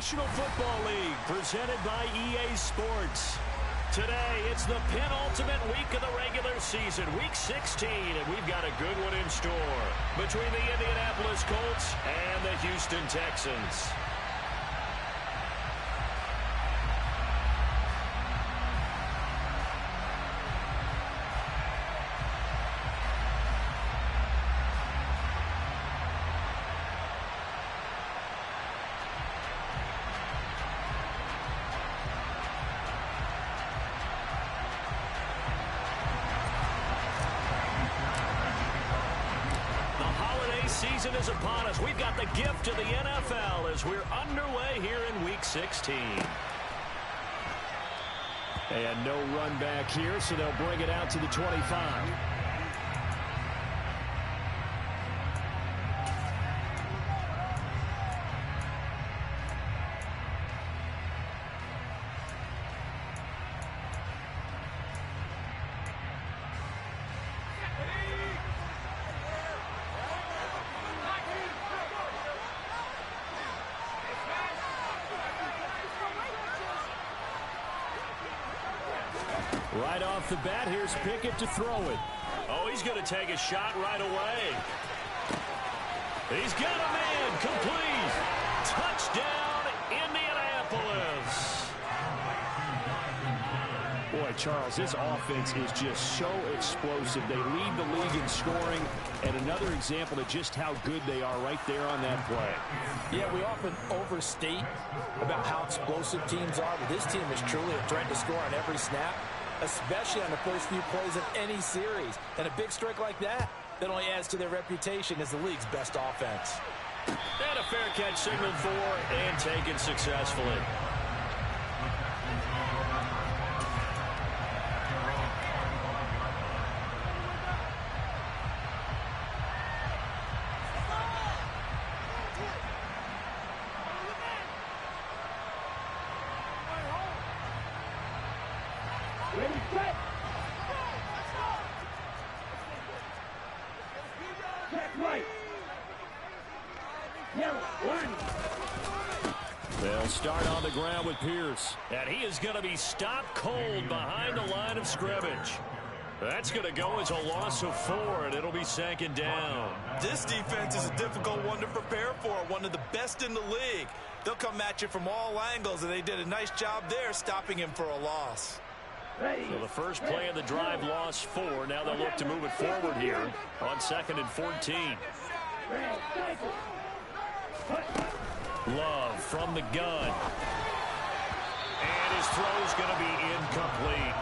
National Football League, presented by EA Sports. Today, it's the penultimate week of the regular season, Week 16, and we've got a good one in store between the Indianapolis Colts and the Houston Texans. Season is upon us. We've got the gift of the NFL as we're underway here in Week 16. And no run back here, so they'll bring it out to the 25. Right off the bat, here's Pickett to throw it. Oh, he's going to take a shot right away. He's got a man, complete. Touchdown, Indianapolis. Boy, Charles, this offense is just so explosive. They lead the league in scoring, and another example of just how good they are right there on that play. Yeah, we often overstate about how explosive teams are, but this team is truly a threat to score on every snap, especially on the first few plays of any series. And a big strike like that only adds to their reputation as the league's best offense. And a fair catch signaled for and taken successfully. They'll start on the ground with Pierce. And he is going to be stopped cold behind the line of scrimmage. That's going to go as a loss of 4, and it'll be second down. This defense is a difficult one to prepare for, one of the best in the league. They'll come at you from all angles, and they did a nice job there stopping him for a loss. So the first play of the drive lost 4. Now they'll look to move it forward here on 2nd and 14. Love from the gun. And his throw is going to be incomplete.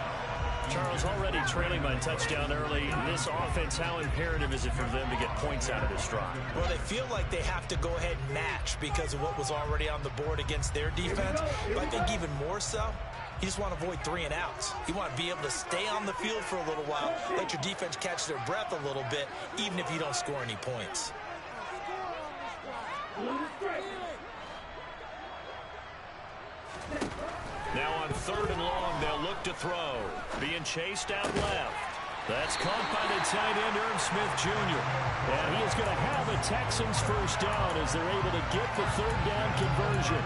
Charles, already trailing by a touchdown early. This offense, how imperative is it for them to get points out of this drive? Well, they feel like they have to go ahead and match because of what was already on the board against their defense. But I think even more so, you just want to avoid 3 and outs. You want to be able to stay on the field for a little while, let your defense catch their breath a little bit, even if you don't score any points. Now on 3rd and long, they'll look to throw. Being chased out left. That's caught by the tight end, Irv Smith Jr. And he is going to have a Texans first down as they're able to get the 3rd down conversion.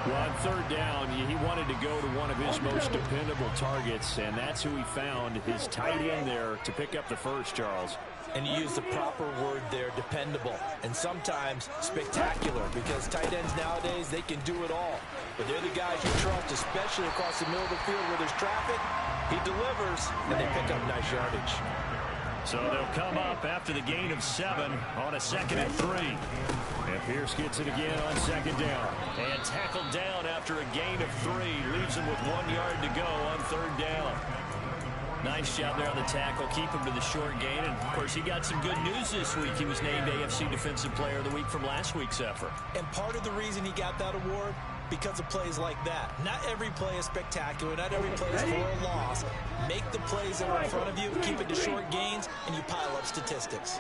Well, on 3rd down, he wanted to go to one of his most dependable targets, and that's who he found, his tight end there, to pick up the first, Charles. And you use the proper word there, dependable, and sometimes spectacular, because tight ends nowadays, they can do it all. But they're the guys you trust, especially across the middle of the field where there's traffic. He delivers, and they pick up nice yardage. So they'll come up after the gain of 7 on a 2nd and 3. And Pierce gets it again on 2nd down. And tackled down after a gain of 3. Leaves him with 1 yard to go on 3rd down. Nice job there on the tackle. Keep him to the short gain. And, of course, he got some good news this week. He was named AFC Defensive Player of the Week from last week's effort. And part of the reason he got that award, because of plays like that. Not every play is spectacular. Not every play is for a loss. Make the plays that are in front of you, keep it to short gains, and you pile up statistics.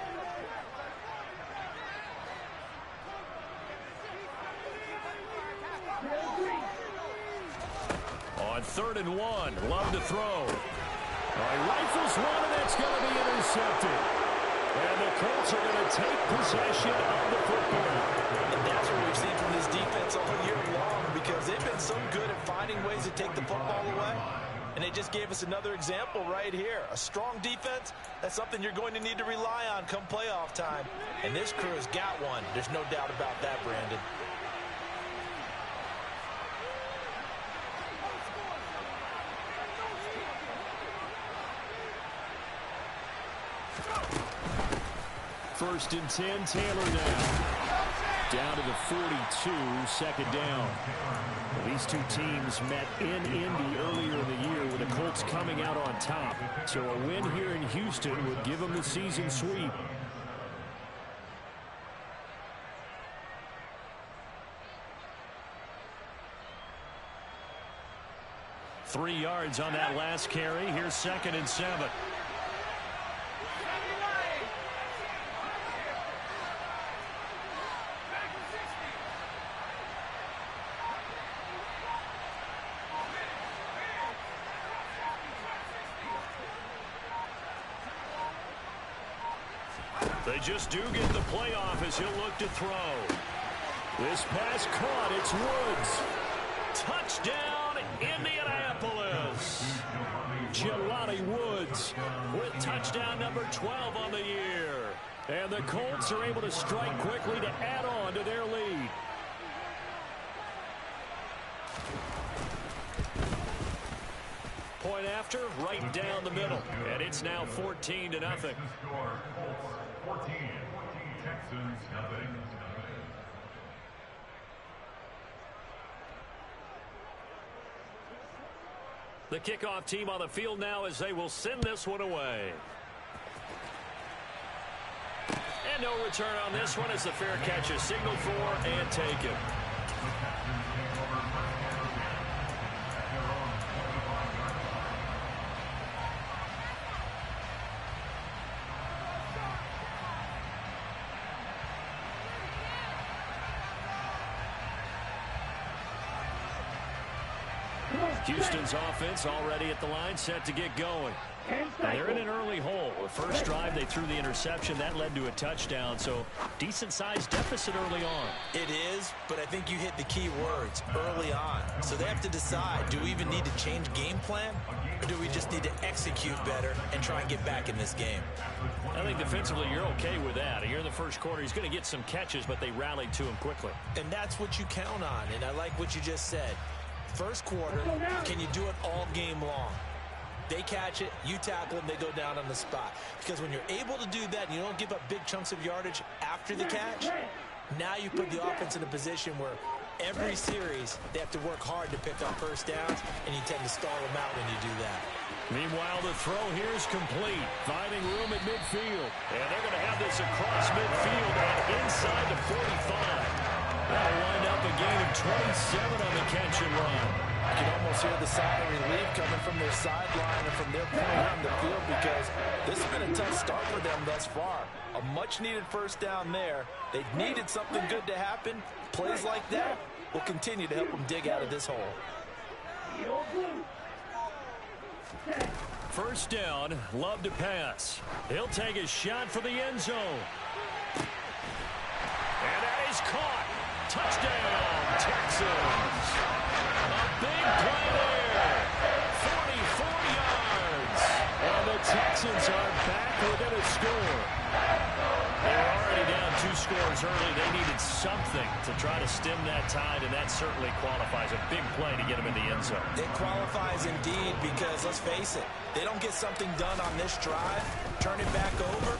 On 3rd and 1, Love to throw. He rifles one, and that's going to be intercepted. And the Colts are going to take possession of the football. And that's what we've seen from this defense all year long. so good at finding ways to take the football away. And they just gave us another example right here. A strong defense, that's something you're going to need to rely on come playoff time. And this crew has got one. There's no doubt about that, Brandon. First and 10, Taylor now. Down to the 42, second down. Well, these two teams met in Indy earlier in the year with the Colts coming out on top. So a win here in Houston would give them the season sweep. Three yards on that last carry. Here's second and 7. They just do get the playoff as he'll look to throw. This pass caught. It's Woods. Touchdown, Indianapolis. Jelani Woods with touchdown number 12 on the year. And the Colts are able to strike quickly to add on to their lead. Point after, right down the middle. And it's now 14-0. 14, Texans, nothing. The kickoff team on the field now as they will send this one away. And no return on this one as the fair catch is signaled for and taken. Houston's offense already at the line, set to get going. Now they're in an early hole. The first drive, they threw the interception. That led to a touchdown, so decent-sized deficit early on. It is, but I think you hit the key words, early on. So they have to decide, do we even need to change game plan, or do we just need to execute better and try and get back in this game? I think defensively you're okay with that. Here in the first quarter, he's going to get some catches, but they rallied to him quickly. And that's what you count on, and I like what you just said. First quarter, can you do it all game long? They catch it, you tackle them, they go down on the spot. Because when you're able to do that and you don't give up big chunks of yardage after the catch, now you put the offense in a position where every series they have to work hard to pick up first downs, and you tend to stall them out when you do that. Meanwhile, the throw here is complete, finding room at midfield. And they're going to have this across midfield and inside the 45. That'll wind up a gain of 27 on the catch and run. You can almost hear the sigh of relief coming from their sideline and from their point on the field, because this has been a tough start for them thus far. A much-needed first down there. They've needed something good to happen. Plays like that will continue to help them dig out of this hole. First down, Love to pass. He'll take a shot for the end zone. And that is caught. Touchdown, Texans. A big play there. 44 yards. And the Texans are back within a score. They were already down 2 scores early. They needed something to try to stem that tide, and that certainly qualifies. A big play to get them in the end zone. It qualifies indeed, because let's face it, they don't get something done on this drive, turn it back over,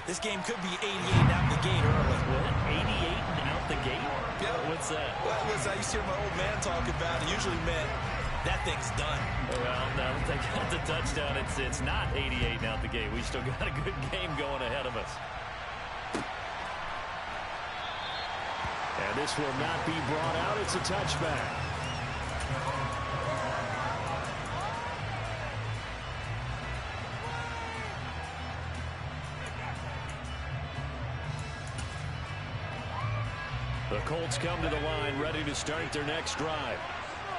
this game could be 88 out the gate early. What? 88 and out the gate? Yeah. What's that? Well, listen, I used to hear my old man talk about it. Usually meant that thing's done. Well, no, they got the touchdown. It's not 88 and out the gate. We still got a good game going ahead of us. And this will not be brought out. It's a touchback. The Colts come to the line ready to start their next drive.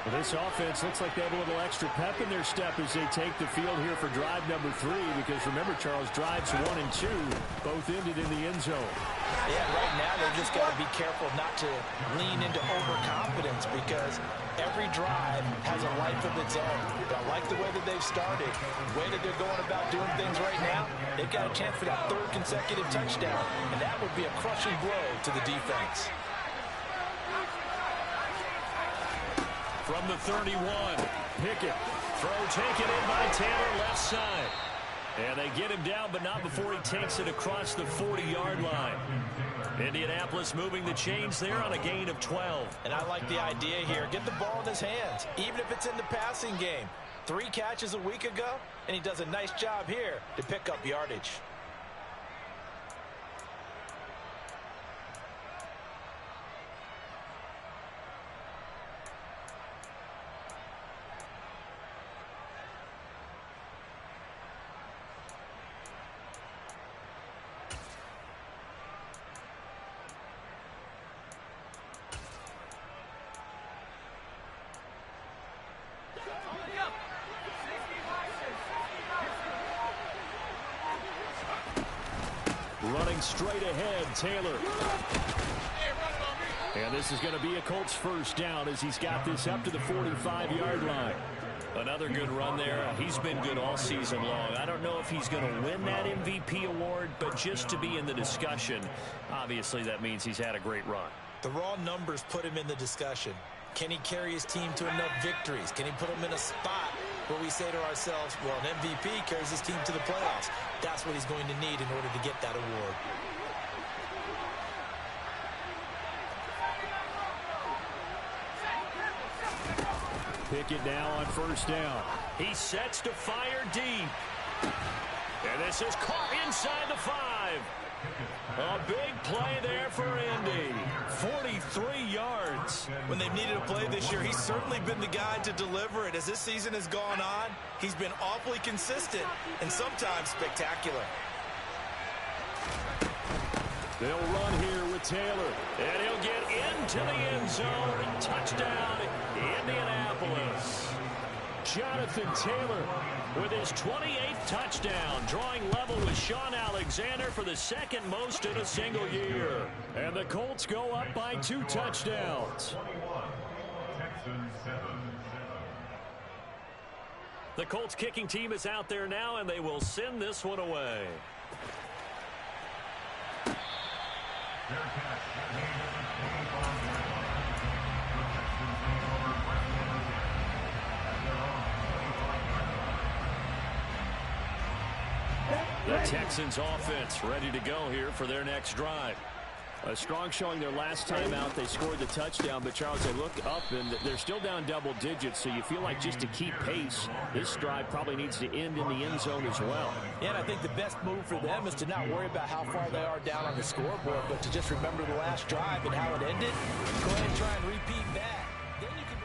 Well, this offense looks like they have a little extra pep in their step as they take the field here for drive number 3, because remember, Charles, drives 1 and 2 both ended in the end zone. Yeah, right now they've just got to be careful not to lean into overconfidence, because every drive has a life of its own. But I like the way that they've started, the way that they're going about doing things right now. They've got a chance for that third consecutive touchdown, and that would be a crushing blow to the defense. From the 31, Pickett. Throw taken in by Taylor, left side. And they get him down, but not before he takes it across the 40-yard line. Indianapolis moving the chains there on a gain of 12. And I like the idea here. Get the ball in his hands, even if it's in the passing game. 3 catches a week ago, and he does a nice job here to pick up yardage. Running straight ahead, Taylor. And this is going to be a Colts first down as he's got this up to the 45-yard line. Another good run there. He's been good all season long. I don't know if he's going to win that MVP award, but just to be in the discussion, obviously that means he's had a great run. The raw numbers put him in the discussion. Can he carry his team to enough victories? Can he put them in a spot where we say to ourselves, well, an MVP carries his team to the playoffs? That's what he's going to need in order to get that award. Pickett now on first down. He sets to fire deep. And this is caught inside the 5. A big play there for Indy. 43 yards. When they've needed a play this year, he's certainly been the guy to deliver it. As this season has gone on, he's been awfully consistent and sometimes spectacular. They'll run here with Taylor. And he'll get into the end zone. Touchdown, Indianapolis. Jonathan Taylor with his 28th touchdown, drawing level with Sean Alexander for the second most in a single year. And the Colts go up by 2 touchdowns. The Colts kicking team is out there now, and they will send this one away. The Texans offense ready to go here for their next drive. A strong showing their last time out. They scored the touchdown, but Charles, they look up and they're still down double digits, so you feel like just to keep pace, this drive probably needs to end in the end zone as well. Yeah, and I think the best move for them is to not worry about how far they are down on the scoreboard, but to just remember the last drive and how it ended. Go ahead and try and repeat that. Then you can...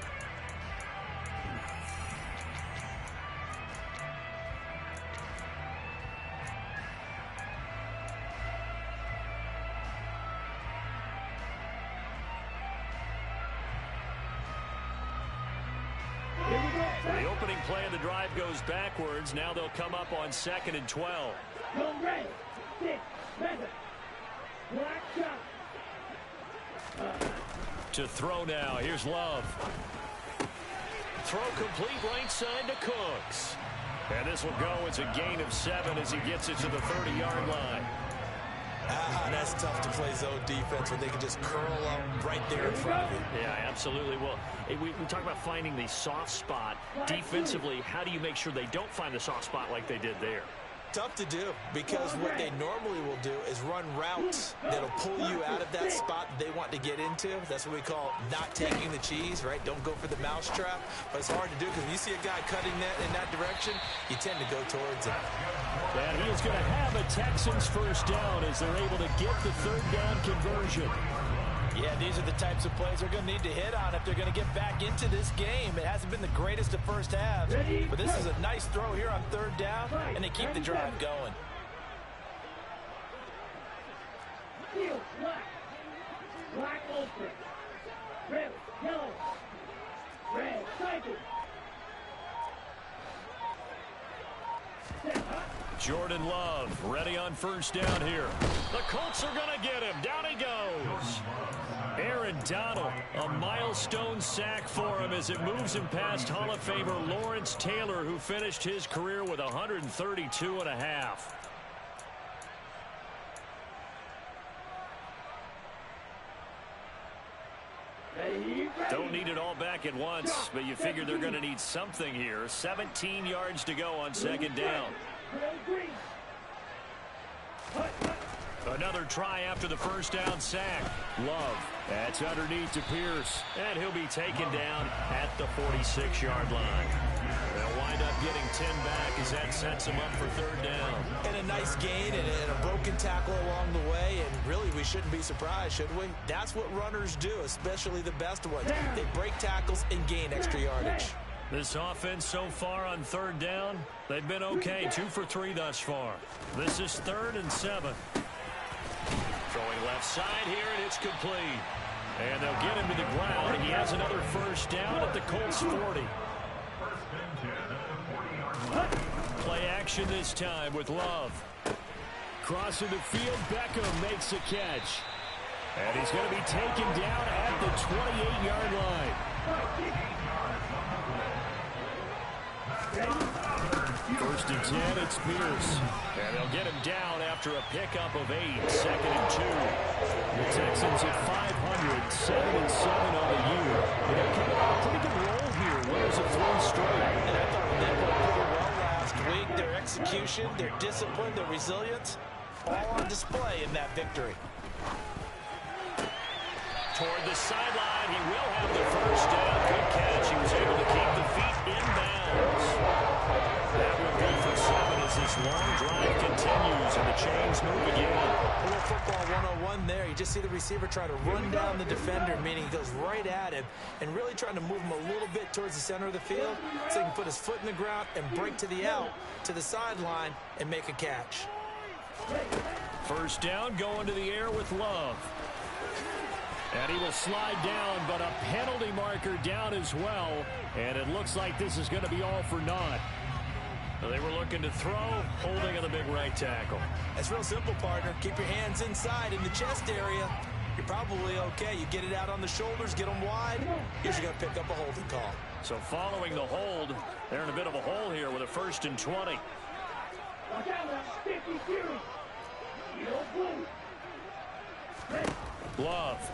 The opening play of the drive goes backwards. Now they'll come up on 2nd and 12. To throw now. Here's Love. Throw complete right side to Cooks. And this will go as a gain of 7 as he gets it to the 30-yard line. That's tough to play zone defense when they can just curl up right there in front of you. Yeah, absolutely. Well, we talk about finding the soft spot. Defensively, how do you make sure they don't find the soft spot like they did there? Tough to do, because what they normally will do is run routes that'll pull you out of that spot they want to get into. That's what we call not taking the cheese, right? Don't go for the mousetrap. But it's hard to do because when you see a guy cutting that in that direction, you tend to go towards him. And he is going to have a Texans first down as they're able to get the 3rd down conversion. Yeah, these are the types of plays they're going to need to hit on if they're going to get back into this game. It hasn't been the greatest of first halves, but this is a nice throw here on 3rd down, and they keep the drive going. Black ultra. Red, yellow. Red, cycle. Jordan Love ready on first down here. The Colts are going to get him. Down he goes. Aaron Donald, a milestone sack for him as it moves him past Hall of Famer Lawrence Taylor, who finished his career with 132 and a half. Don't need it all back at once, but you figure they're going to need something here. 17 yards to go on second down. Another try after the first down sack. Love. That's underneath to Pierce. And he'll be taken down at the 46-yard line. They'll wind up getting 10 back as that sets them up for third down. And a nice gain and a broken tackle along the way. And really, we shouldn't be surprised, should we? That's what runners do, especially the best ones. They break tackles and gain extra yardage. This offense so far on third down, they've been okay. 2 for 3 thus far. This is 3rd and 7. Throwing left side here, and it's complete. And they'll get him to the ground. He has another first down at the Colts 40. Play action this time with Love. Crossing the field, Beckham makes a catch. And he's going to be taken down at the 28-yard line. First and 10, it's Pierce. And they'll get him down after a pickup of 8, 2nd and 2. The Texans at 500, 7 and 7 on the year. And they're coming on a pretty good roll here. Winners of 3 straight. And I thought they played pretty well last week. Their execution, their discipline, their resilience, all on display in that victory. Toward the sideline, he will have the first down. Good catch. He was able to keep the feet in bounds. That will be for 7 as this long drive continues and the chains move again. A little football 101 there. You just see the receiver try to run down the defender, meaning he goes right at him and really trying to move him a little bit towards the center of the field so he can put his foot in the ground and break to the out, to the sideline, and make a catch. First down going to the air with Love. And he will slide down, but a penalty marker down as well. And it looks like this is going to be all for naught. They were looking to throw, holding on the big right tackle. It's real simple, partner. Keep your hands inside in the chest area. You're probably okay. You get it out on the shoulders, get them wide. Usually going to pick up a holding call. So following the hold, they're in a bit of a hole here with a 1st and 20. Love.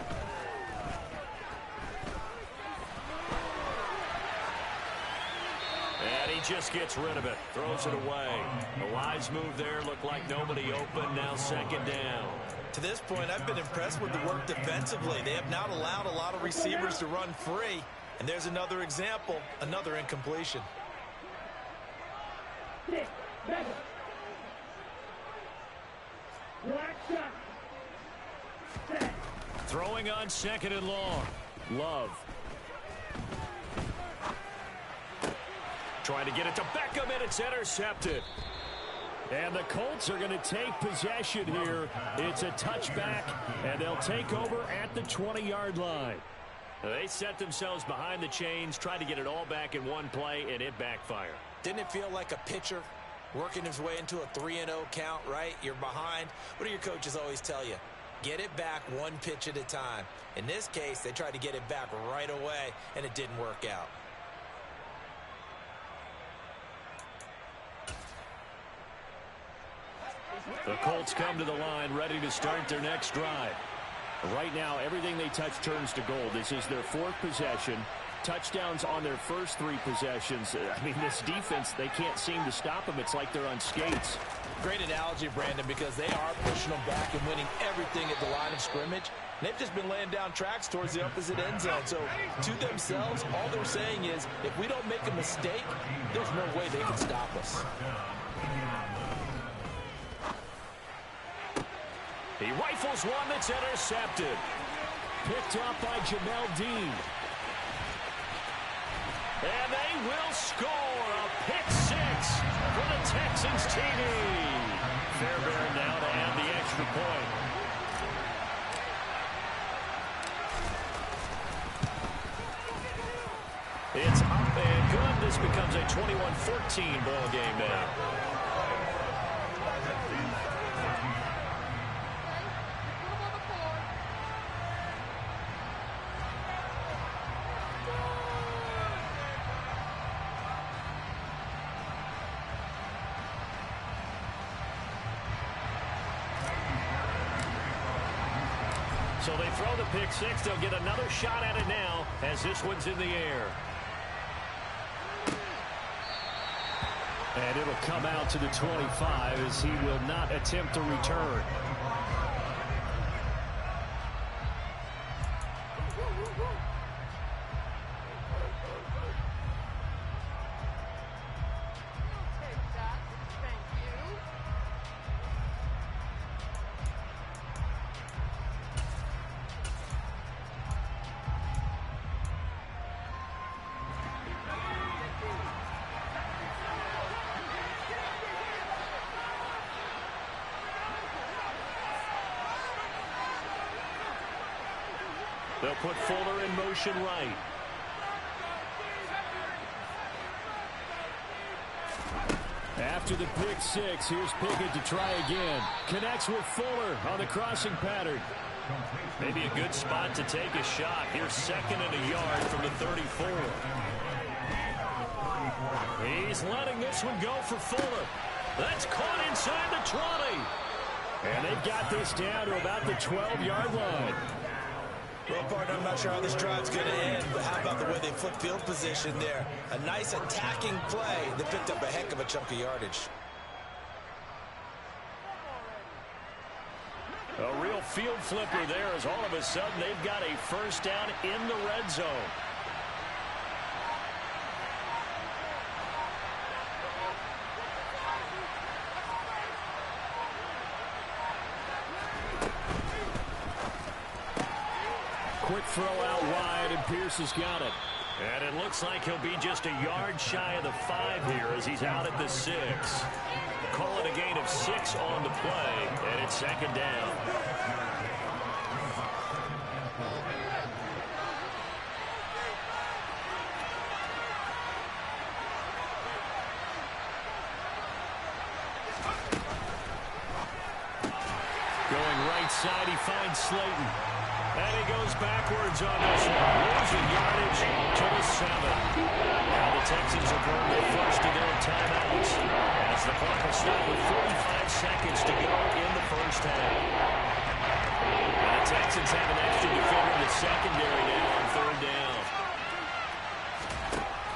And he just gets rid of it. Throws it away. A wise move there. Looked like nobody open. Now 2nd down. To this point, I've been impressed with the work defensively. They have not allowed a lot of receivers to run free. And there's another example, another incompletion. Throwing on 2nd and long. Love. Trying to get it to Beckham, and it's intercepted. And the Colts are going to take possession here. It's a touchback, and they'll take over at the 20-yard line. They set themselves behind the chains, tried to get it all back in one play, and it backfired. Didn't it feel like a pitcher working his way into a 3-0 count, right? You're behind. What do your coaches always tell you? Get it back one pitch at a time. In this case, they tried to get it back right away, and it didn't work out. The Colts come to the line ready to start their next drive. Right now, everything they touch turns to gold. This is their 4th possession. Touchdowns on their first 3 possessions. I mean, this defense, they can't seem to stop them. It's like they're on skates. Great analogy, Brandon, because they are pushing them back and winning everything at the line of scrimmage. They've just been laying down tracks towards the opposite end zone. So, to themselves, all they're saying is, if we don't make a mistake, there's no way they can stop us. He rifles one that's intercepted. Picked up by Jamel Dean. And they will score a pick 6 for the Texans TV. Fairbairn now to add the extra point. It's up and good. This becomes a 21-14 ball game now. So they throw the pick six. They'll get another shot at it now as this one's in the air. And it'll come out to the 25 as he will not attempt to return. They'll put Fuller in motion right. After the pick six, here's Pickett to try again. Connects with Fuller on the crossing pattern. Maybe a good spot to take a shot. Here's 2nd and a yard from the 34. He's letting this one go for Fuller. That's caught inside the 20. And they've got this down to about the 12-yard line. Well, partner, I'm not sure how this drive's going to end, but how about the way they flip field position there? A nice attacking play. They picked up a heck of a chunk of yardage. A real field flipper there as all of a sudden they've got a first down in the red zone. Quick throw out wide, and Pierce has got it. And it looks like he'll be just a yard shy of the 5 here as he's out at the 6. Call it a gain of 6 on the play, and it's 2nd down. Going right side, he finds Slayton. And he goes backwards on this one, losing yardage to the 7. Now the Texans are burned their first of their timeouts as the clock will stop with 45 seconds to go in the first half. And the Texans have an extra defender in the secondary now on 3rd down.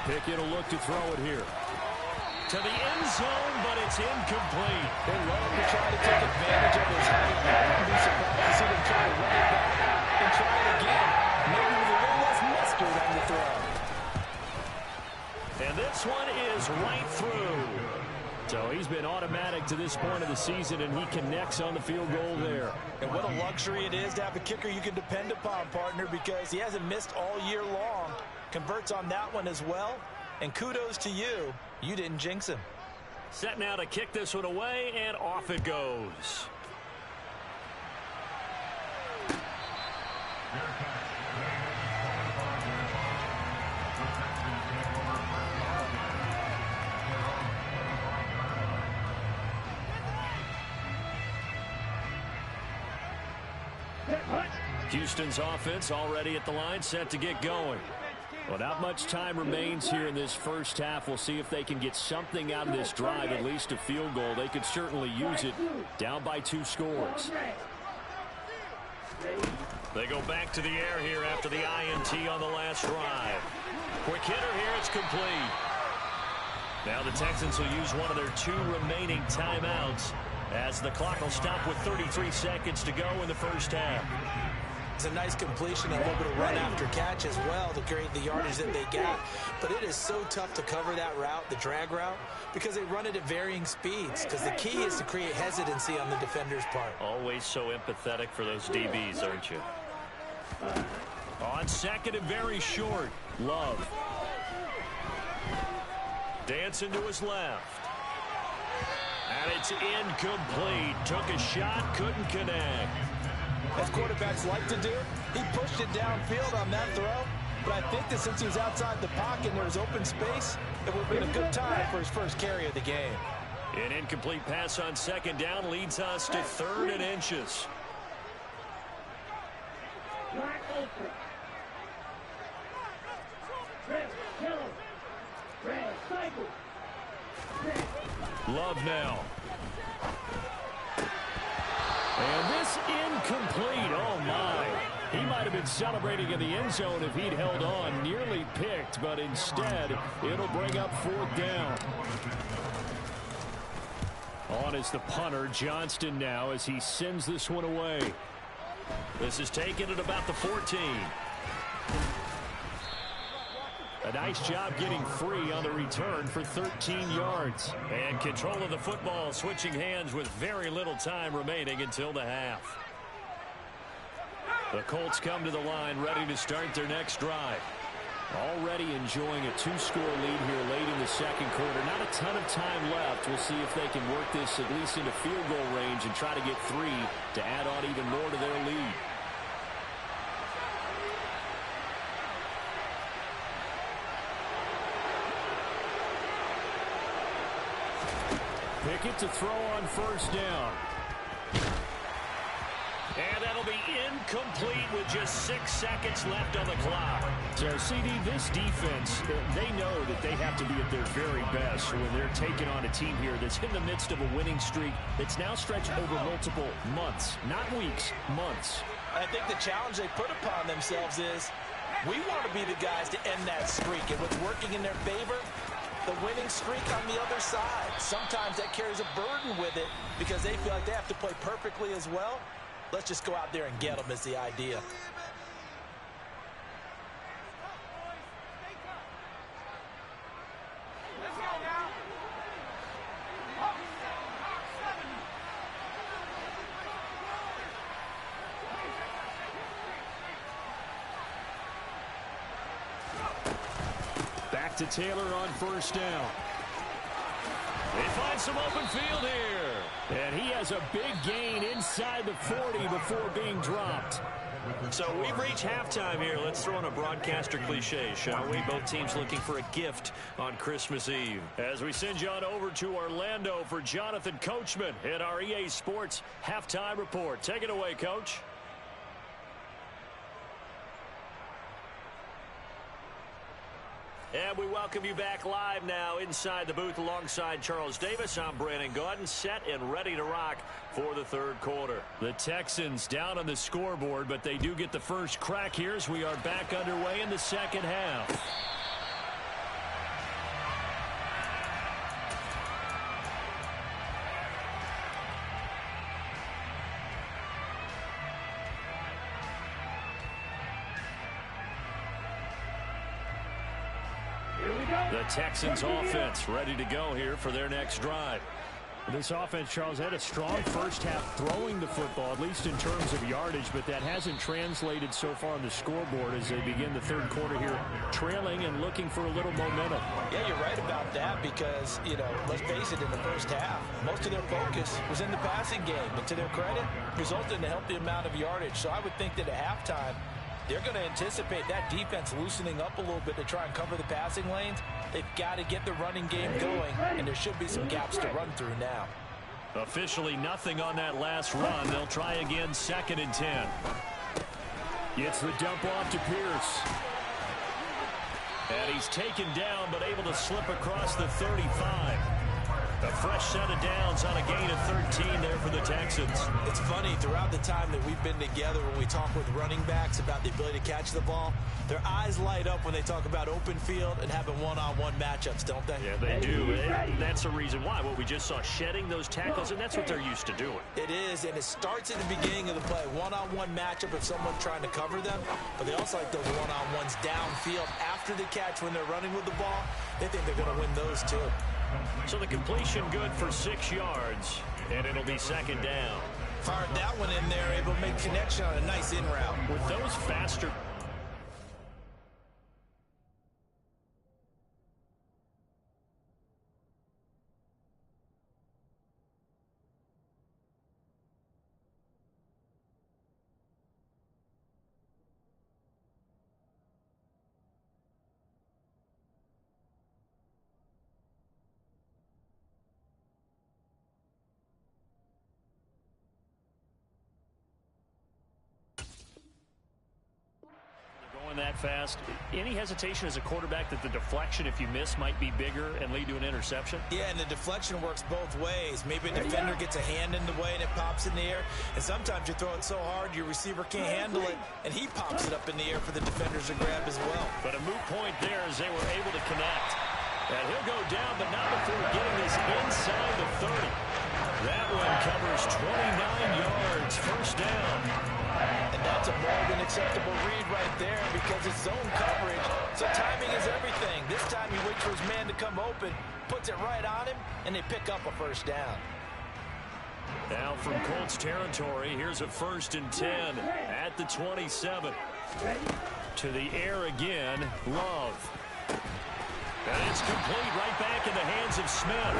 Pickett will look to throw it here. To the end zone, but it's incomplete. They love to try to take advantage of his height. I wouldn't be surprised to see them try to run it back and try it again. Maybe with a little less mustard on the throw. And this one is right through. So he's been automatic to this point of the season, and he connects on the field goal there. And what a luxury it is to have a kicker you can depend upon, partner, because he hasn't missed all year long. Converts on that one as well. And kudos to you. You didn't jinx him. Set now to kick this one away, and off it goes. Houston's offense already at the line, set to get going. Well, not much time remains here in this first half. We'll see if they can get something out of this drive, at least a field goal. They could certainly use it, down by 2 scores. They go back to the air here after the INT on the last drive. Quick hitter here, it's complete. Now the Texans will use one of their 2 remaining timeouts as the clock will stop with 33 seconds to go in the first half. It's a nice completion and a little bit of run after catch as well to create the yardage that they got. But it is so tough to cover that route, the drag route, because they run it at varying speeds. Because the key is to create hesitancy on the defender's part. Always so empathetic for those DBs, aren't you? On second and very short, Love. Dancing to his left. And it's incomplete. Took a shot, couldn't connect. As quarterbacks like to do, he pushed it downfield on that throw. But I think that since he was outside the pocket and there was open space, it would have been a good time for his first carry of the game. An incomplete pass on second down leads us to 3rd and inches. Love now. And this incomplete. Oh, my. He might have been celebrating in the end zone if he'd held on. Nearly picked, but instead, it'll bring up 4th down. On is the punter, Johnston now, as he sends this one away. This is taken at about the 14. A nice job getting free on the return for 13 yards. And control of the football, switching hands with very little time remaining until the half. The Colts come to the line, ready to start their next drive. Already enjoying a 2-score lead here late in the second quarter. Not a ton of time left. We'll see if they can work this at least into field goal range and try to get 3 to add on even more to their lead. Pickett to throw on 1st down. And that'll be incomplete with just 6 seconds left on the clock. So, CD, this defense, they know that they have to be at their very best when they're taking on a team here that's in the midst of a winning streak that's now stretched over multiple months, not weeks, months. I think the challenge they put upon themselves is we want to be the guys to end that streak. And what's working in their favor, the winning streak on the other side. Sometimes that carries a burden with it because they feel like they have to play perfectly as well. Let's just go out there and get them is the idea. Back to Taylor on 1st down. They find some open field here. And he has a big gain inside the 40 before being dropped. So we've reached halftime here. Let's throw in a broadcaster cliche, shall we? Both teams looking for a gift on Christmas Eve. As we send you on over to Orlando for Jonathan Coachman in our EA Sports Halftime Report. Take it away, Coach. And we welcome you back live now inside the booth alongside Charles Davis. I'm Brandon Gaudin, set and ready to rock for the 3rd quarter. The Texans down on the scoreboard, but they do get the first crack here as we are back underway in the second half. The Texans offense ready to go here for their next drive. This offense, Charles, had a strong first half throwing the football, at least in terms of yardage, but that hasn't translated so far on the scoreboard as they begin the 3rd quarter here, trailing and looking for a little momentum. Yeah, you're right about that because, let's face it, in the first half, most of their focus was in the passing game. And to their credit, resulted in a healthy amount of yardage. So I would think that at halftime, they're going to anticipate that defense loosening up a little bit to try and cover the passing lanes. They've got to get the running game going, and there should be some gaps to run through now. Officially nothing on that last run. They'll try again, 2nd and 10. Gets the dump off to Pierce. And he's taken down, but able to slip across the 35. A fresh set of downs on a gain of 13 there for the Texans. It's funny, throughout the time that we've been together, when we talk with running backs about the ability to catch the ball, their eyes light up when they talk about open field and having one-on-one matchups, don't they? Yeah, they do. And that's the reason why. What we just saw, shedding those tackles, and that's what they're used to doing. It is, and it starts at the beginning of the play. One-on-one matchup with someone trying to cover them, but they also like those one-on-ones downfield after the catch when they're running with the ball. They think they're going to win those too. So the completion good for 6 yards, and it'll be 2nd down. Fired that one in there, able to make connection on a nice in route. With those faster... that fast. Any hesitation as a quarterback that the deflection, if you miss, might be bigger and lead to an interception? Yeah, and the deflection works both ways. Maybe a defender gets a hand in the way and it pops in the air. And sometimes you throw it so hard your receiver can't handle it, and he pops it up in the air for the defenders to grab as well. But a moot point there as they were able to connect. And he'll go down, but not before getting this inside the 30. That one covers 29 yards, first down. And that's a more than acceptable read right there because it's zone coverage. So timing is everything. This time he waits for his man to come open, puts it right on him, and they pick up a first down. Now from Colts territory, here's a 1st and 10 at the 27. To the air again, Love. And it's complete right back in the hands of Smith. And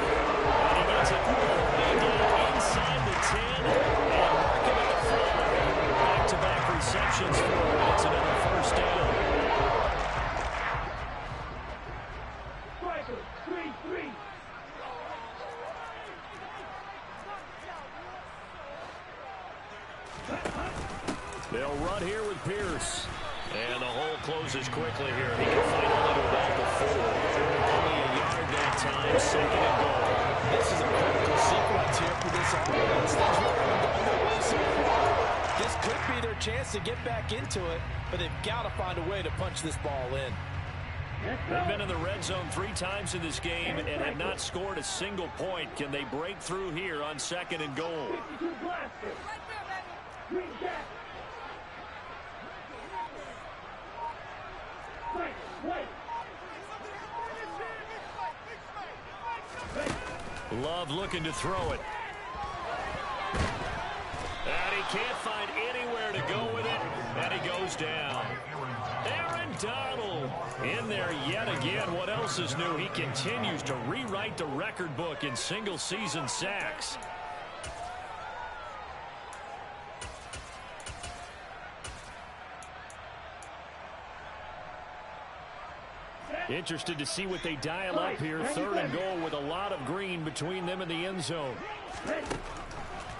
he gets it all the way down inside the 10 and mark him at the 4. Back-to-back receptions for him. It's another first down. Striker, 3-3. They'll run here with Pierce. And the hole closes quickly here. He can find only to about the 4. Only a yard that time, 2nd and goal. This is a critical sequence here for this offense. Things really haven't gone their way so far. This could be their chance to get back into it, but they've got to find a way to punch this ball in. They've been in the red zone 3 times in this game and have not scored a single point. Can they break through here on 2nd and goal? 52 blaster. Green jacket. Love looking to throw it. And he can't find anywhere to go with it, and he goes down. Aaron Donald in there yet again. What else is new? He continues to rewrite the record book in single-season sacks. Interested to see what they dial up here. 3rd and goal with a lot of green between them and the end zone.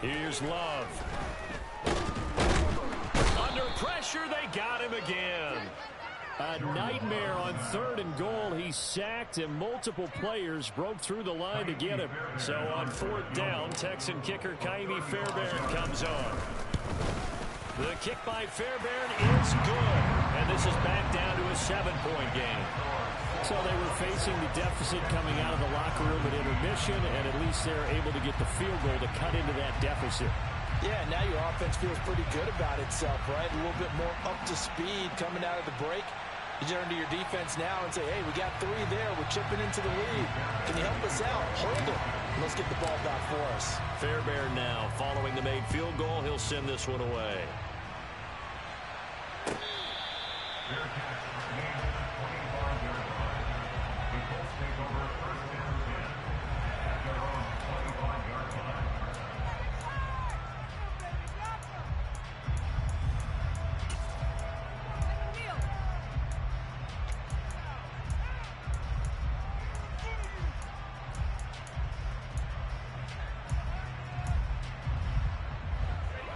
Here's Love. Under pressure, they got him again. A nightmare on 3rd and goal. He's sacked, and multiple players broke through the line to get him. So on 4th down, Texan kicker Kaimi Fairbairn comes on. The kick by Fairbairn is good. And this is back down to a 7-point game. So they were facing the deficit coming out of the locker room at intermission, and at least they're able to get the field goal to cut into that deficit. Yeah, now your offense feels pretty good about itself, right? A little bit more up to speed coming out of the break. You turn to your defense now and say, hey, we got 3 there. We're chipping into the lead. Can you help us out? Hold it. Let's get the ball back for us. Fairbairn now following the made field goal. He'll send this one away.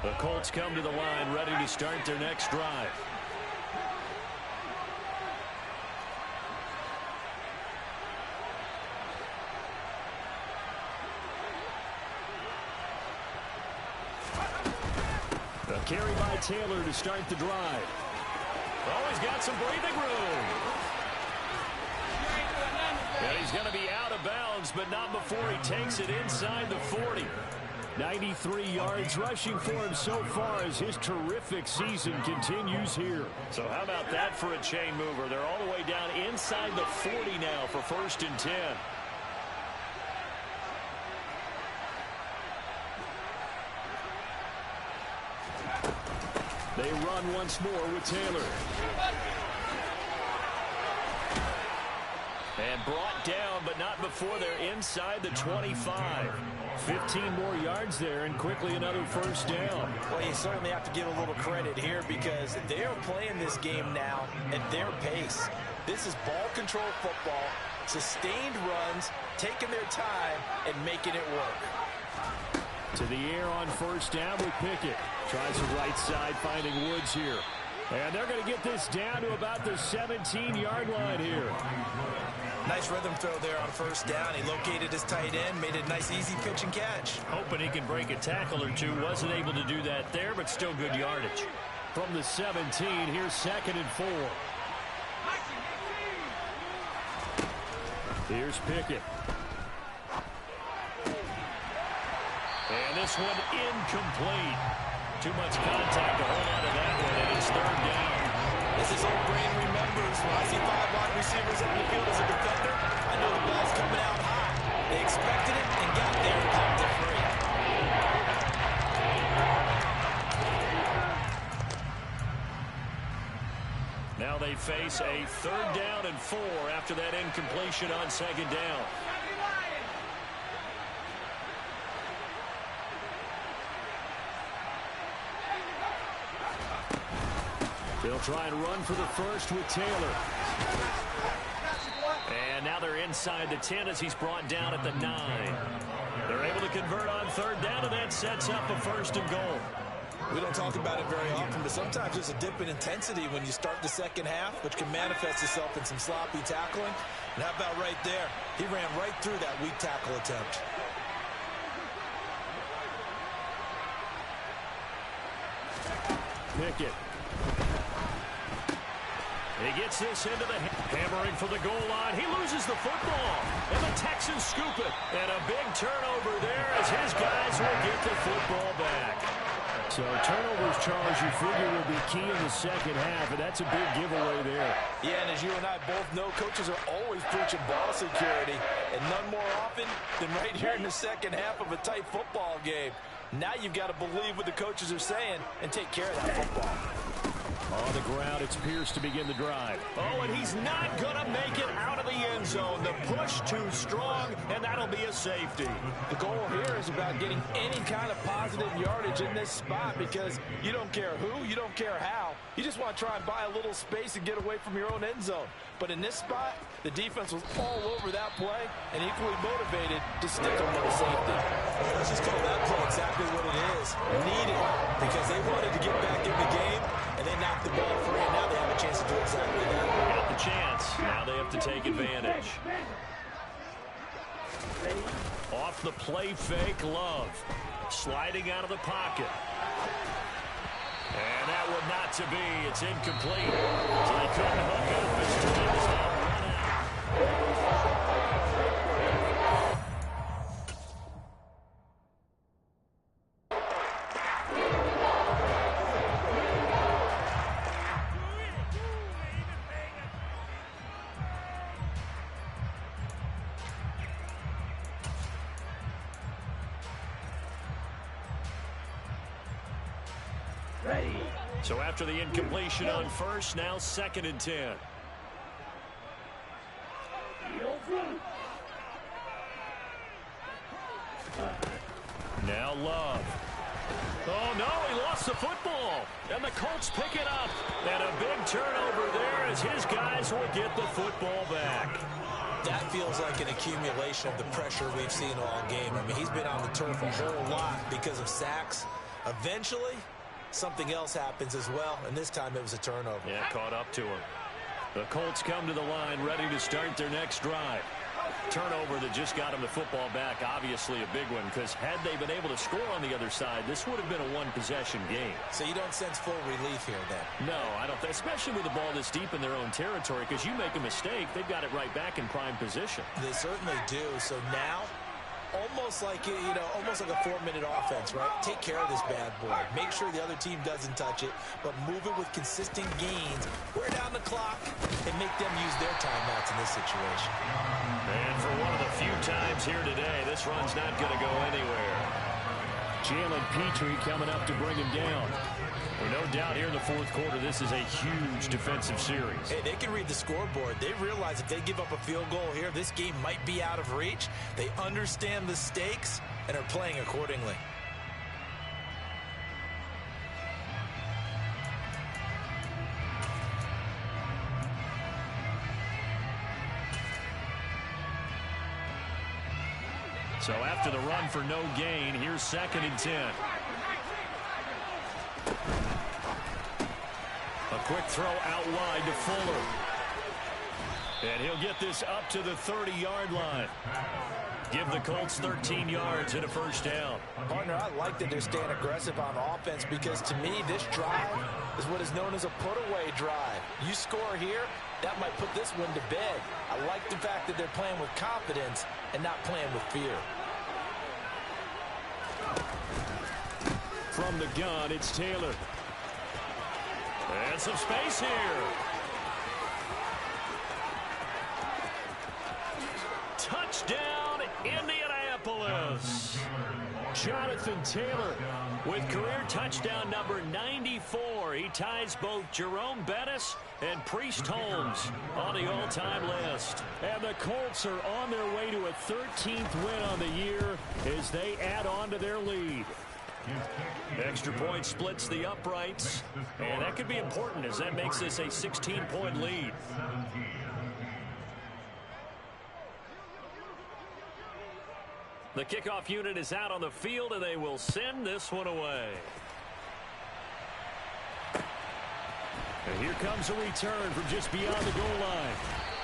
The Colts come to the line ready to start their next drive. A carry by Taylor to start the drive. Oh, he's got some breathing room. And he's going to be out of bounds, but not before he takes it inside the 40. 93 yards rushing for him so far as his terrific season continues here. So how about that for a chain mover? They're all the way down inside the 40 now for 1st and 10. They run once more with Taylor. And brought down, but not before they're inside the 25. 15 more yards there, and quickly another first down. Well, you certainly have to give a little credit here because they're playing this game now at their pace. This is ball control football, sustained runs, taking their time, and making it work. To the air on first down with Pickett. Tries the right side, finding Woods here. And they're going to get this down to about the 17-yard line here. Nice rhythm throw there on first down. He located his tight end, made it a nice easy pitch and catch. Hoping he can break a tackle or two. Wasn't able to do that there, but still good yardage. From the 17, here's 2nd and 4. Here's Pickett. And this one incomplete. Too much contact to hold on to that one, and it's 3rd down. As his old brain remembers, when I see 5 wide receivers on the field as a defender, I know the ball's coming out high. They expected it and got there and popped it free. Now they face a 3rd down and 4 after that incompletion on 2nd down. They'll try and run for the first with Taylor. And now they're inside the 10 as he's brought down at the 9. They're able to convert on 3rd down, and that sets up a 1st and goal. We don't talk about it very often, but sometimes there's a dip in intensity when you start the second half, which can manifest itself in some sloppy tackling. And how about right there? He ran right through that weak tackle attempt. Pickett. He gets this into the hammering for the goal line. He loses the football, and the Texans scoop it. And a big turnover there as his guys will get the football back. So turnovers, Charles, you figure will be key in the second half, and that's a big giveaway there. Yeah, and as you and I both know, coaches are always preaching ball security, and none more often than right here in the second half of a tight football game. Now you've got to believe what the coaches are saying and take care of that football. On the ground, it's Pierce to begin the drive. Oh, and he's not going to make it out of the end zone. The push too strong, and that'll be a safety. The goal here is about getting any kind of positive yardage in this spot because you don't care who, you don't care how. You just want to try and buy a little space and get away from your own end zone. But in this spot, the defense was all over that play and equally motivated to stick them with a safety. Let's just call that play exactly what it is. Needed because they wanted to get back in the game and they knocked the ball free, and now they have a chance to do exactly that. Got the chance. Now they have to take advantage. Off the play fake, Love. Sliding out of the pocket. And that would not to be. It's incomplete. So they couldn't hook up his time is now run out. So after the incompletion on first, now 2nd and 10. Now Love. Oh, no, he lost the football. And the Colts pick it up. And a big turnover there as his guys will get the football back. That feels like an accumulation of the pressure we've seen all game. I mean, he's been on the turf a whole lot because of sacks. Eventually, something else happens as well, and this time it was a turnover. Yeah, caught up to him. The Colts come to the line ready to start their next drive. Turnover that just got him the football back, obviously a big one, because had they been able to score on the other side, this would have been a one-possession game. So you don't sense full relief here then? No, I don't, especially with the ball this deep in their own territory, because you make a mistake, they've got it right back in prime position. They certainly do. So now, almost like, almost like a 4-minute offense, right? Take care of this bad boy. Make sure the other team doesn't touch it, but move it with consistent gains. Wear down the clock and make them use their timeouts in this situation. And for one of the few times here today, this run's not going to go anywhere. Jalen Petrie coming up to bring him down. Well, no doubt here in the fourth quarter, this is a huge defensive series. Hey, they can read the scoreboard. They realize if they give up a field goal here, this game might be out of reach. They understand the stakes and are playing accordingly. So after the run for no gain, here's 2nd and 10. A Quick throw out wide to Fuller. And he'll get this up to the 30-yard line. Give the Colts 13 yards and a first down. Partner, I like that they're staying aggressive on offense because to me, this drive is what is known as a put-away drive. You score here, that might put this one to bed. I like the fact that they're playing with confidence and not playing with fear. From the gun, it's Taylor. And some space here. Touchdown, Indianapolis. Jonathan Taylor with career touchdown number 94. He ties both Jerome Bettis and Priest Holmes on the all-time list. And the Colts are on their way to a 13th win on the year as they add on to their lead. Extra point splits the uprights, and that could be important as that makes this a 16-point lead. The kickoff unit is out on the field, and they will send this one away. And here comes a return from just beyond the goal line.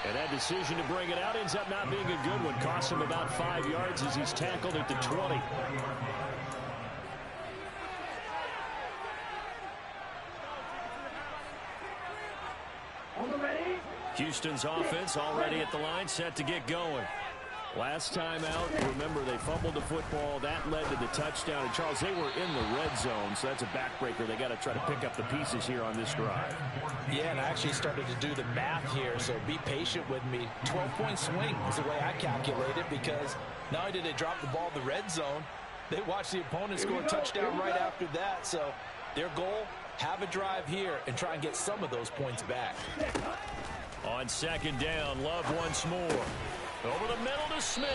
And that decision to bring it out ends up not being a good one. Costs him about 5 yards as he's tackled at the 20. Houston's offense already at the line, set to get going. Last time out, remember, they fumbled the football. That led to the touchdown. And, Charles, they were in the red zone, so that's a backbreaker. They got to try to pick up the pieces here on this drive. Yeah, and I actually started to do the math here, so be patient with me. 12-point swing is the way I calculate it because not only did they drop the ball in the red zone, they watched the opponent score a touchdown right after that. So their goal, have a drive here and try and get some of those points back. On second down, Love once more. Over the middle to Smith.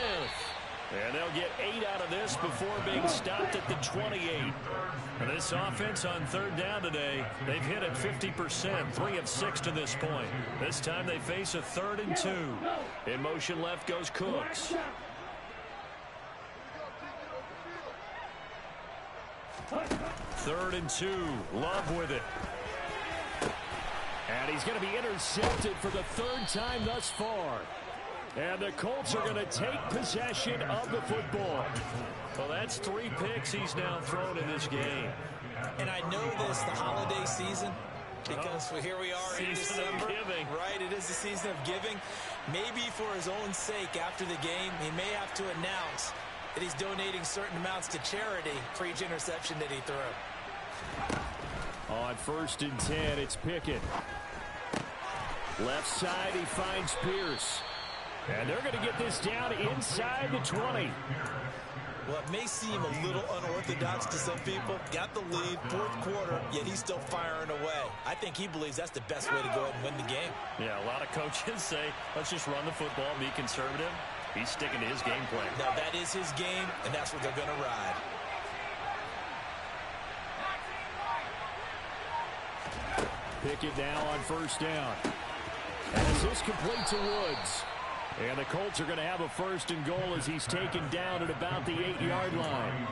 And they'll get 8 out of this before being stopped at the 28. And this offense on third down today, they've hit it 50%, 3 of 6 to this point. This time they face a 3rd and 2. In motion left goes Cooks. Third and 2, Love with it. And he's going to be intercepted for the 3rd time thus far. And the Colts are going to take possession of the football. Well, that's 3 picks he's now thrown in this game. And I know this, the holiday season, because here we are in December. Right, it is the season of giving. Maybe for his own sake after the game, he may have to announce that he's donating certain amounts to charity for each interception that he threw. On 1st and 10, it's Pickett. Left side, he finds Pierce. And they're going to get this down inside the 20. Well, it may seem a little unorthodox to some people. Got the lead, 4th quarter, yet he's still firing away. I think he believes that's the best way to go ahead and win the game. Yeah, a lot of coaches say, let's just run the football and be conservative. He's sticking to his game plan. Now, that is his game, and that's what they're going to ride. Pickett now on 1st down. As this complete to Woods. And the Colts are going to have a 1st and goal as he's taken down at about the 8-yard line.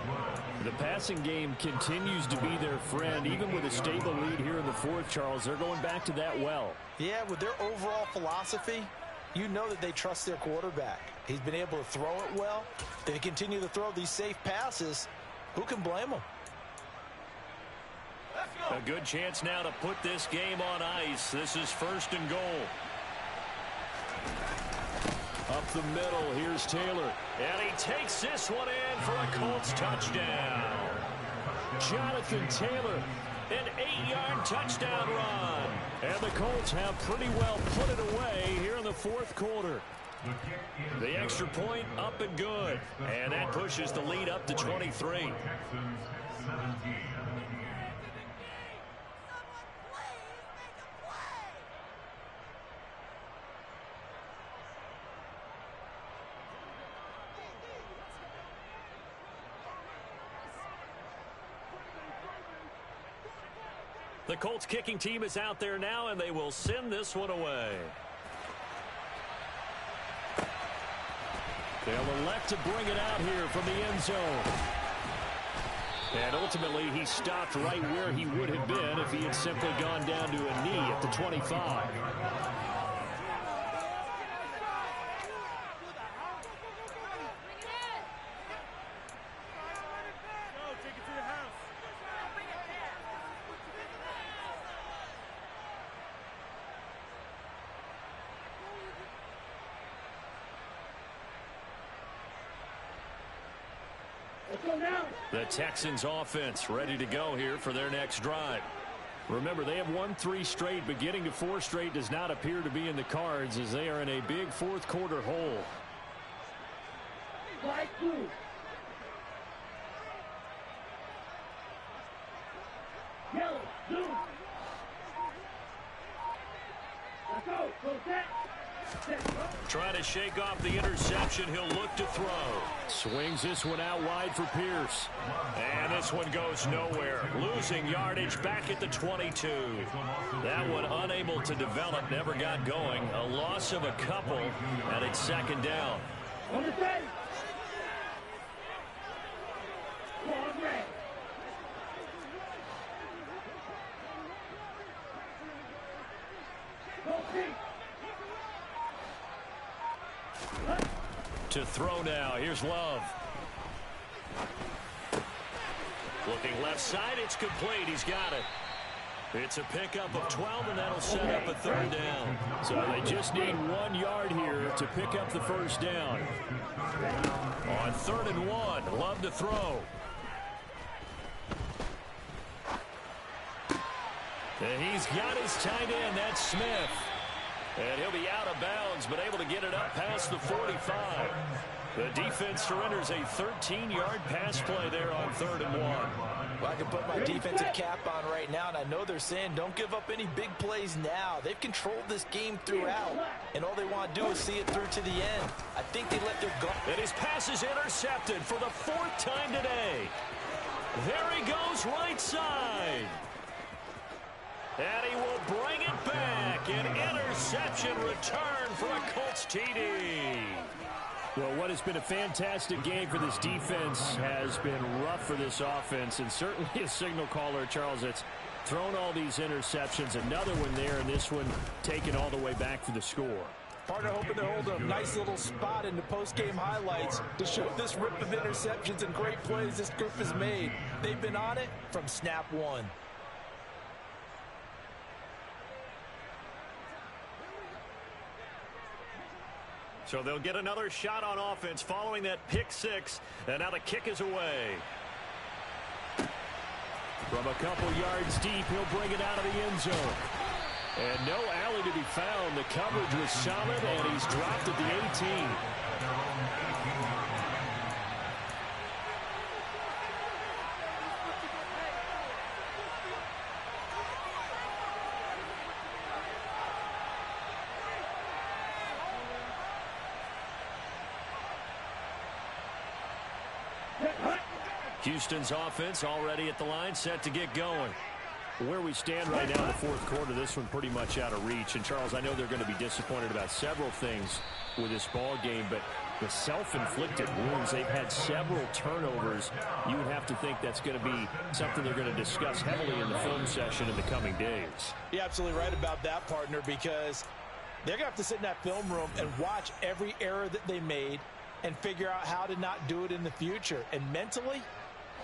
The passing game continues to be their friend. Even with a stable lead here in the 4th, Charles, they're going back to that well. Yeah, with their overall philosophy, you know that they trust their quarterback. He's been able to throw it well. They continue to throw these safe passes. Who can blame them? A good chance now to put this game on ice. This is 1st and goal. Up the middle, here's Taylor. And he takes this one in for a Colts touchdown. Jonathan Taylor, an 8-yard touchdown run. And the Colts have pretty well put it away here in the 4th quarter. The extra point up and good. And that pushes the lead up to 23. The Colts kicking team is out there now, and they will send this one away. They'll elect to bring it out here from the end zone. And ultimately, he stopped right where he would have been if he had simply gone down to a knee at the 25. The Texans offense ready to go here for their next drive. Remember, they have won 3 straight, but getting to 4 straight does not appear to be in the cards as they are in a big fourth quarter hole. Yellow, blue. Let's go. Go set. Trying to shake off the interception. He'll look to throw. Swings this one out wide for Pierce. And this one goes nowhere. Losing yardage back at the 22. That one unable to develop. Never got going. A loss of a couple. And it's second down. On the set. To throw now. Here's Love. Looking left side. It's complete. He's got it. It's a pickup of 12, and that'll set up a third down. So they just need 1 yard here to pick up the first down. On 3rd and 1, Love to throw. And he's got his tight end. That's Smith. And he'll be out of bounds, but able to get it up past the 45. The defense surrenders a 13-yard pass play there on 3rd and 1. Well, I can put my defensive cap on right now, and I know they're saying don't give up any big plays now. They've controlled this game throughout, and all they want to do is see it through to the end. I think they let their guard. And his pass is intercepted for the 4th time today. There he goes right side. And he will bring it back. An interception return for a Colts TD. Well, what has been a fantastic game for this defense has been rough for this offense. And certainly a signal caller, Charles, that's thrown all these interceptions. Another one there, and this one taken all the way back for the score. Partner hoping to hold a nice little spot in the post-game highlights to show this rip of interceptions and great plays this group has made. They've been on it from snap 1. So they'll get another shot on offense following that pick 6. And now the kick is away. From a couple yards deep, he'll bring it out of the end zone. And no alley to be found. The coverage was solid, and he's dropped at the 18. Houston's offense already at the line, set to get going. Where we stand right now in the 4th quarter, this one pretty much out of reach. And, Charles, I know they're going to be disappointed about several things with this ball game, but the self-inflicted wounds, they've had several turnovers. You would have to think that's going to be something they're going to discuss heavily in the film session in the coming days. You're absolutely right about that, partner, because they're going to have to sit in that film room and watch every error that they made and figure out how to not do it in the future. And mentally,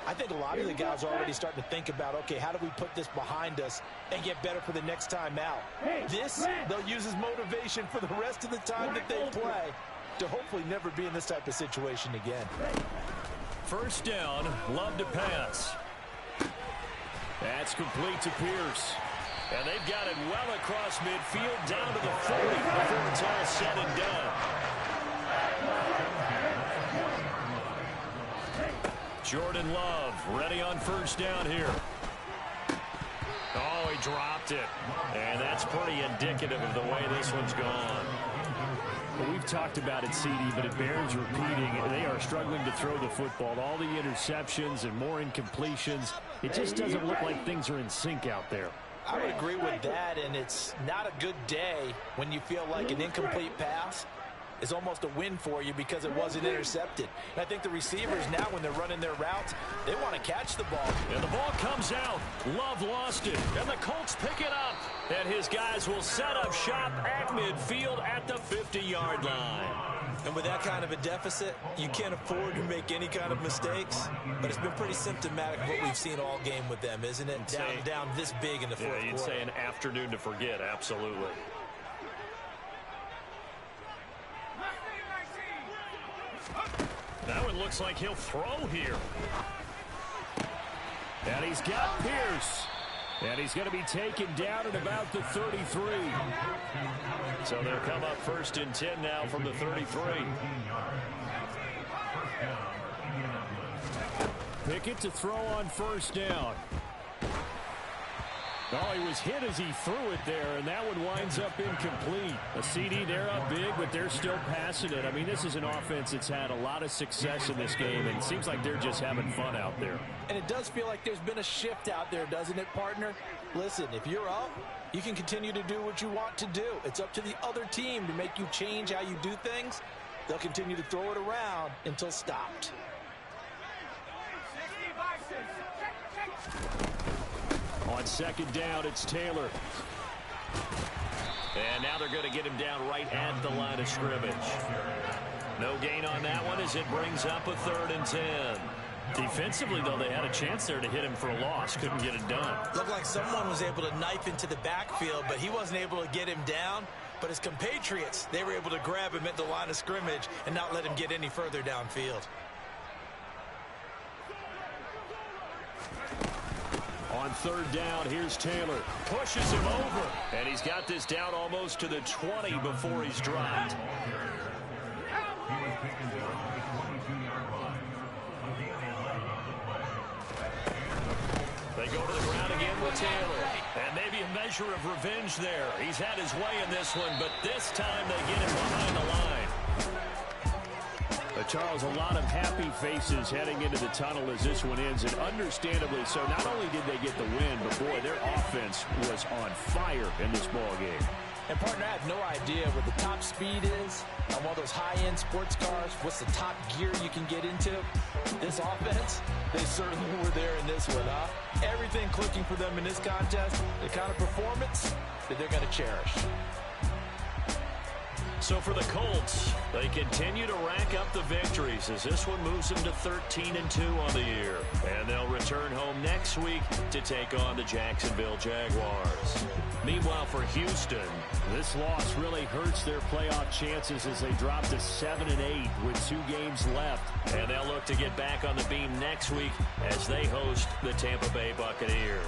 I think a lot of the guys are already starting to think about, okay, how do we put this behind us and get better for the next time out? This, they'll use as motivation for the rest of the time that they play to hopefully never be in this type of situation again. First down, Love to pass. That's complete to Pierce. And they've got it well across midfield down to the 40 before it's all said and done. Jordan Love ready on first down here. Oh, he dropped it. And that's pretty indicative of the way this one's gone. Well, we've talked about it, CD, but it bears repeating. They are struggling to throw the football. All the interceptions and more incompletions. It just doesn't look like things are in sync out there. I would agree with that, and it's not a good day when you feel like an incomplete pass is almost a win for you because it wasn't intercepted. And I think the receivers now, when they're running their routes, they want to catch the ball. And the ball comes out. Love lost it. And the Colts pick it up. And his guys will set up shop at midfield at the 50-yard line. And with that kind of a deficit, you can't afford to make any kind of mistakes. But it's been pretty symptomatic of what we've seen all game with them, isn't it? Down this big in the fourth quarter. You'd say an afternoon to forget, absolutely. That one looks like he'll throw here. And he's got Pierce. And he's going to be taken down at about the 33. So they'll come up 1st and 10 now from the 33. Pickett to throw on 1st down. Oh, he was hit as he threw it there, and that one winds up incomplete. A CD, they're up big, but they're still passing it. I mean, this is an offense that's had a lot of success in this game, and it seems like they're just having fun out there. And it does feel like there's been a shift out there, doesn't it, partner? Listen, if you're up, you can continue to do what you want to do. It's up to the other team to make you change how you do things. They'll continue to throw it around until stopped. On 2nd down, it's Taylor. And now they're going to get him down right at the line of scrimmage. No gain on that one as it brings up a 3rd and 10. Defensively, though, they had a chance there to hit him for a loss. Couldn't get it done. Looked like someone was able to knife into the backfield, but he wasn't able to get him down. But his compatriots, they were able to grab him at the line of scrimmage and not let him get any further downfield. On 3rd down, here's Taylor. Pushes him over. And he's got this down almost to the 20 before he's dropped. They go to the ground again with Taylor. And maybe a measure of revenge there. He's had his way in this one, but this time they get him behind the line. Charles, a lot of happy faces heading into the tunnel as this one ends, and understandably so. Not only did they get the win, but boy, their offense was on fire in this ball game. And partner, I have no idea what the top speed is on one of those high-end sports cars. What's the top gear you can get into? This offense, they certainly were there in this one, huh? Everything clicking for them in this contest, the kind of performance that they're going to cherish. So for the Colts, they continue to rack up the victories as this one moves them to 13-2 on the year. And they'll return home next week to take on the Jacksonville Jaguars. Meanwhile, for Houston, this loss really hurts their playoff chances as they drop to 7-8 with 2 games left. And they'll look to get back on the beam next week as they host the Tampa Bay Buccaneers.